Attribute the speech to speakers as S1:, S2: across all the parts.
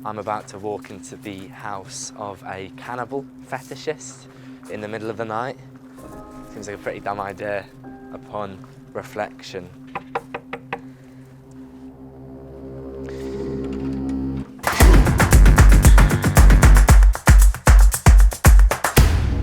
S1: I'm about to walk into the house of a cannibal fetishist in the middle of the night. Seems like a pretty dumb idea upon reflection.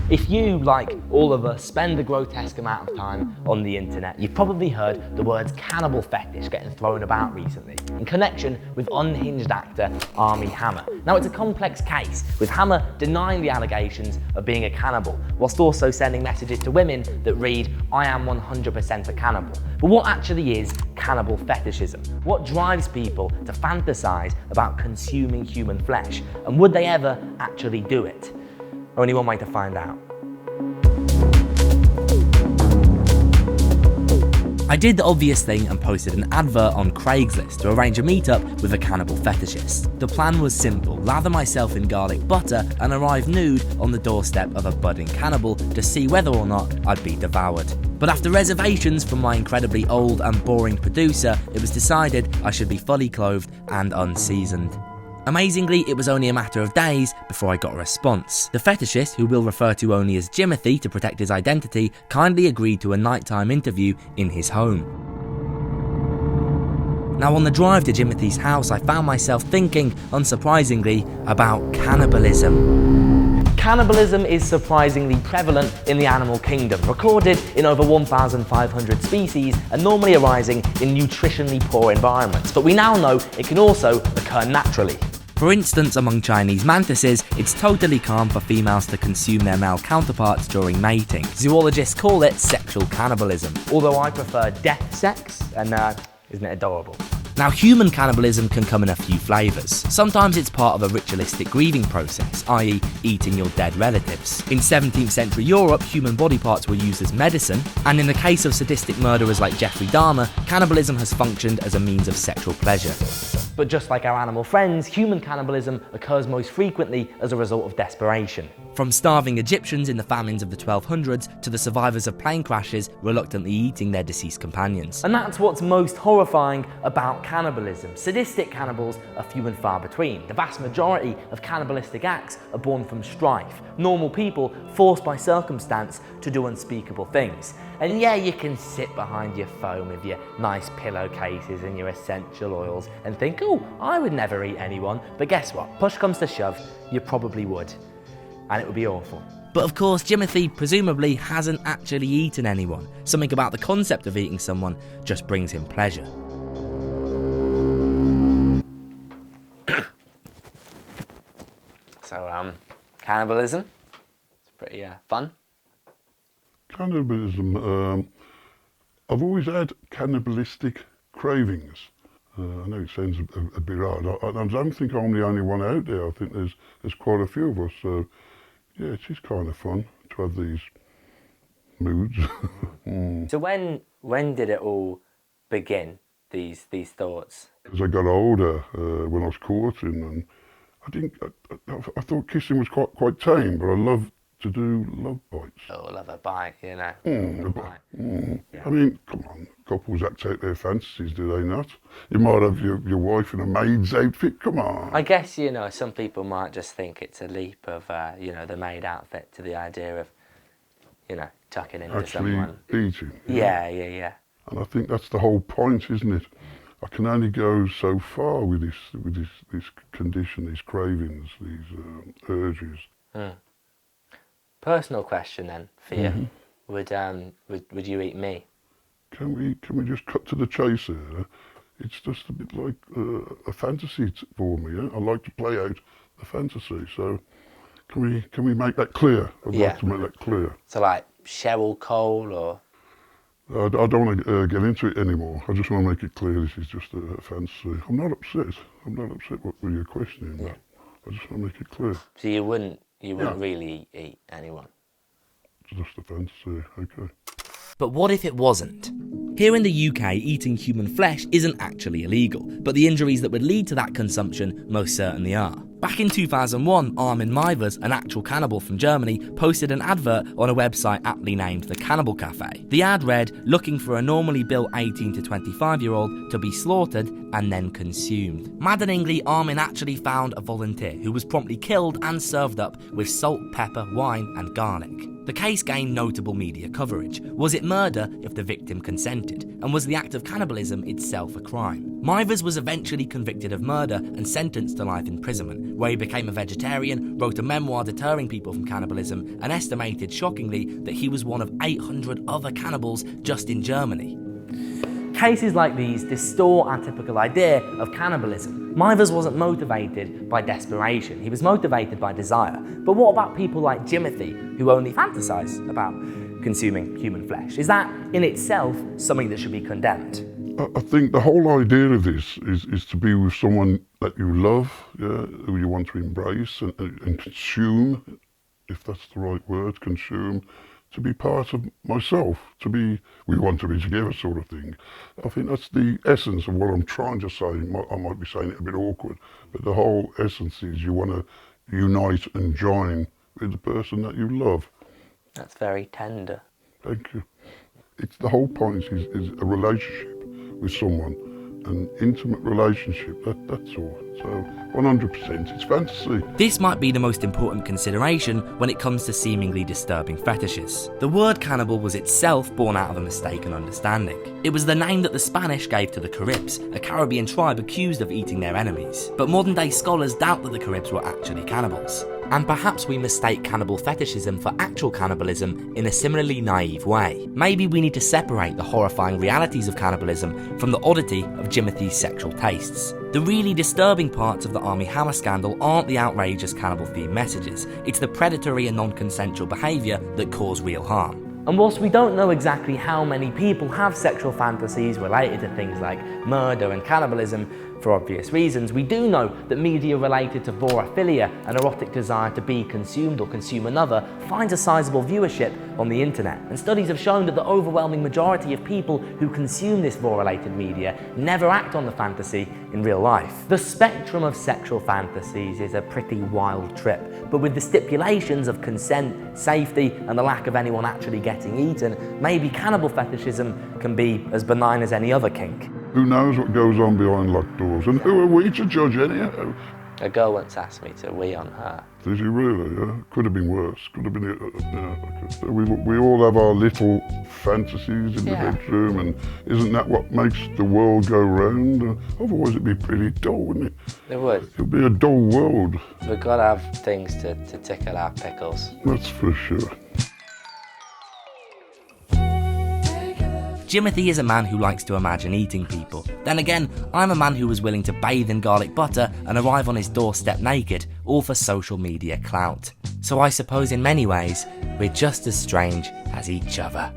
S1: If you, like all of us, spend a grotesque amount of time on the internet, you've probably heard the words cannibal fetish getting thrown about recently, in connection with unhinged actor Armie Hammer. Now, it's a complex case, with Hammer denying the allegations of being a cannibal, whilst also sending messages to women that read, "I am 100% a cannibal." But what actually is cannibal fetishism? What drives people to fantasize about consuming human flesh? And would they ever actually do it? Only one way to find out. I did the obvious thing and posted an advert on Craigslist to arrange a meetup with a cannibal fetishist. The plan was simple: lather myself in garlic butter and arrive nude on the doorstep of a budding cannibal to see whether or not I'd be devoured. But after reservations from my incredibly old and boring producer, it was decided I should be fully clothed and unseasoned. Amazingly, it was only a matter of days before I got a response. The fetishist, who we'll refer to only as Jimothy to protect his identity, kindly agreed to a nighttime interview in his home. Now, on the drive to Jimothy's house, I found myself thinking, unsurprisingly, about cannibalism. Cannibalism is surprisingly prevalent in the animal kingdom, recorded in over 1,500 species and normally arising in nutritionally poor environments. But we now know it can also occur naturally. For instance, among Chinese mantises, it's totally calm for females to consume their male counterparts during mating. Zoologists call it sexual cannibalism, although I prefer death sex, and isn't it adorable? Now, human cannibalism can come in a few flavours. Sometimes it's part of a ritualistic grieving process, i.e. eating your dead relatives. In 17th century Europe, human body parts were used as medicine, and in the case of sadistic murderers like Jeffrey Dahmer, cannibalism has functioned as a means of sexual pleasure. But just like our animal friends, human cannibalism occurs most frequently as a result of desperation. From starving Egyptians in the famines of the 1200s to the survivors of plane crashes reluctantly eating their deceased companions. And that's what's most horrifying about cannibalism. Sadistic cannibals are few and far between. The vast majority of cannibalistic acts are born from strife. Normal people forced by circumstance to do unspeakable things. And yeah, you can sit behind your phone with your nice pillowcases and your essential oils and think, oh, I would never eat anyone. But guess what? Push comes to shove, you probably would. And it would be awful. But of course, Jimothy presumably hasn't actually eaten anyone. Something about the concept of eating someone just brings him pleasure. So, cannibalism. It's pretty fun.
S2: Cannibalism, I've always had cannibalistic cravings. I know it sounds a bit odd. I don't think I'm the only one out there. I think there's quite a few of us. So yeah, it's just kind of fun to have these moods.
S1: So when did it all begin? These thoughts?
S2: As I got older, when I was courting, and I thought kissing was quite tame, but I loved to do love bites.
S1: Oh, love a bite, you know.
S2: Yeah. I mean, come on, couples act out their fantasies, do they not? You might have your wife in a maid's outfit, come on.
S1: I guess, you know, some people might just think it's a leap of, you know, the maid outfit to the idea of, you know, tucking into
S2: actually
S1: someone.
S2: Eating.
S1: Yeah.
S2: And I think that's the whole point, isn't it? I can only go so far with this condition, these cravings, these urges.
S1: Personal question then for you. Would you eat me?
S2: Can we just cut to the chase here? It's just a bit like a fantasy for me. Yeah? I like to play out a fantasy. So can we make that clear? I'd like to make that clear.
S1: So like Cheryl Cole or?
S2: I don't want to get into it anymore. I just want to make it clear this is just a fantasy. I'm not upset. With your questioning, but I just want to make it clear.
S1: So you wouldn't really eat anyone?
S2: It's just a fantasy, okay.
S1: But what if it wasn't? Here in the UK, eating human flesh isn't actually illegal, but the injuries that would lead to that consumption most certainly are. Back in 2001, Armin Mivers, an actual cannibal from Germany, posted an advert on a website aptly named the Cannibal Cafe. The ad read, looking for a normally built 18 to 25-year-old to be slaughtered and then consumed. Maddeningly, Armin actually found a volunteer who was promptly killed and served up with salt, pepper, wine and garlic. The case gained notable media coverage. Was it murder if the victim consented? And was the act of cannibalism itself a crime? Mivers was eventually convicted of murder and sentenced to life imprisonment, where he became a vegetarian, wrote a memoir deterring people from cannibalism, and estimated, shockingly, that he was one of 800 other cannibals just in Germany. Cases like these distort our typical idea of cannibalism. Mivers wasn't motivated by desperation, he was motivated by desire. But what about people like Jimothy, who only fantasize about consuming human flesh? Is that in itself something that should be condemned?
S2: I think the whole idea of this is to be with someone that you love, yeah, who you want to embrace and consume, if that's the right word, consume, to be part of myself, we want to be together sort of thing. I think that's the essence of what I'm trying to say. I might be saying it a bit awkward, but the whole essence is you want to unite and join with the person that you love.
S1: That's very tender.
S2: Thank you. It's the whole point is a relationship with someone, an intimate relationship, that's all. So 100% it's fantasy.
S1: This might be the most important consideration when it comes to seemingly disturbing fetishes. The word cannibal was itself born out of a mistaken understanding. It was the name that the Spanish gave to the Caribs, a Caribbean tribe accused of eating their enemies. But modern day scholars doubt that the Caribs were actually cannibals. And perhaps we mistake cannibal fetishism for actual cannibalism in a similarly naive way. Maybe we need to separate the horrifying realities of cannibalism from the oddity of Jimothy's sexual tastes. The really disturbing parts of the Armie Hammer scandal aren't the outrageous cannibal-themed messages, it's the predatory and non-consensual behaviour that cause real harm. And whilst we don't know exactly how many people have sexual fantasies related to things like murder and cannibalism, for obvious reasons, we do know that media related to vorophilia, an erotic desire to be consumed or consume another, finds a sizable viewership on the internet. And studies have shown that the overwhelming majority of people who consume this vor-related media never act on the fantasy in real life. The spectrum of sexual fantasies is a pretty wild trip, but with the stipulations of consent, safety, and the lack of anyone actually getting eaten, maybe cannibal fetishism can be as benign as any other kink.
S2: Who knows what goes on behind locked doors? And who are we to judge anyhow?
S1: A girl once asked me to wee on her.
S2: Did you really? Yeah? Could have been worse. Could have been. We all have our little fantasies in the bedroom, and isn't that what makes the world go round? Otherwise, it'd be pretty dull, wouldn't it?
S1: It would.
S2: It'd be a dull world.
S1: We've got to have things to tickle our pickles.
S2: That's for sure.
S1: Jimothy is a man who likes to imagine eating people. Then again, I'm a man who was willing to bathe in garlic butter and arrive on his doorstep naked, all for social media clout. So I suppose in many ways, we're just as strange as each other.